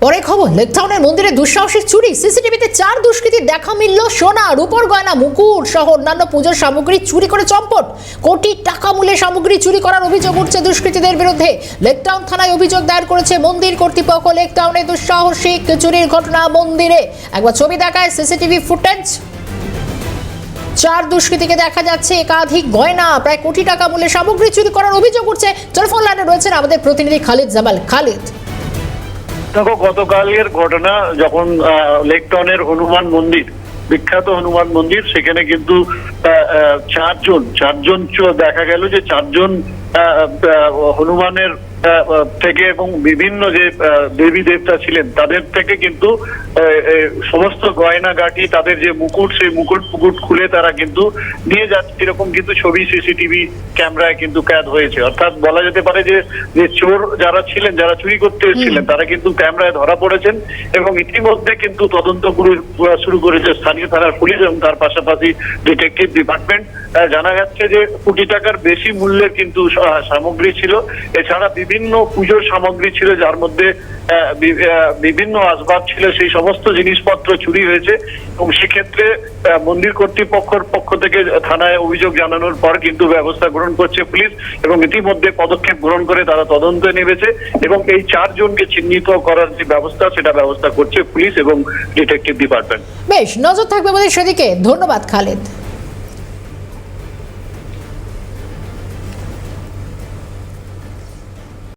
পরে খবর, লেকটাউনের মন্দিরে দুঃসাহসিক চুরি, সিসিটিভিতে 4 দুষ্কৃতীর দেখা মিলল। সোনা, রূপোর গয়না, মুকুট সহ অন্যান্য পুজোর সামগ্রী চুরি করে চম্পট। কোটি টাকা মূল্যের সামগ্রী চুরি করার অভিযোগ উঠছে দুষ্কৃতীদের বিরুদ্ধে। লেকটাউন থানায় অভিযোগ দায়ের করেছে মন্দির কর্তৃপক্ষ। লেকটাউনে দুঃসাহসিক চুরির ঘটনা মন্দিরে। একবার ছবি দেখায় সিসিটিভি ফুটেজ। 4 দুষ্কৃতীকে দেখা যাচ্ছে একাধিক গয়না, প্রায় কোটি টাকা মূল্যের সামগ্রী চুরি করার অভিযোগ উঠছে। টেলিফোন লাইনে রয়েছেন আমাদের প্রতিনিধি খালিদ জামাল। খালিদ, দেখো, গতকালের ঘটনা যখন লেকটাউনের হনুমান মন্দির, বিখ্যাত হনুমান মন্দির, সেখানে কিন্তু চারজন দেখা গেল যে 4 জন হনুমানের থেকে এবং বিভিন্ন যে দেবী দেবতা ছিলেন তাদের থেকে কিন্তু সমস্ত গয়না গাটি, তাদের যে মুকুট, সেই মুকুট খুলে তারা কিন্তু নিয়ে যাচ্ছে, এরকম কিন্তু ছবি সিসিটিভি ক্যামেরায় কিন্তু ক্যাদ হয়েছে। অর্থাৎ বলা যেতে পারে যে চোর যারা ছিলেন, যারা চুরি করতে এসেছিলেন, তারা কিন্তু ক্যামেরায় ধরা পড়েছেন এবং ইতিমধ্যে কিন্তু তদন্ত শুরু করেছে স্থানীয় থানার পুলিশ এবং তার পাশাপাশি ডিটেকটিভ ডিপার্টমেন্ট। জানা যাচ্ছে যে কোটি টাকার বেশি মূল্যের কিন্তু সামগ্রী ছিল। এছাড়া বিভিন্ন পুজোর সামগ্রী ছিল, যার মধ্যে বিভিন্ন আসবাব ছিল, সেই সমস্ত জিনিসপত্র চুরি হয়েছে এবং সেক্ষেত্রে মন্দির কর্তৃপক্ষের পক্ষ থেকে থানায় অভিযোগ জানানোর পর কিন্তু ব্যবস্থা গ্রহণ করছে পুলিশ এবং ইতিমধ্যে পদক্ষেপ গ্রহণ করে তারা তদন্তে নেমেছে এবং এই 4 জনকে চিহ্নিত করার যে ব্যবস্থা, সেটা ব্যবস্থা করছে পুলিশ এবং ডিটেকটিভ ডিপার্টমেন্ট। বেশ, নজর থাকবে আমাদের সেদিকে। ধন্যবাদ খালিদ।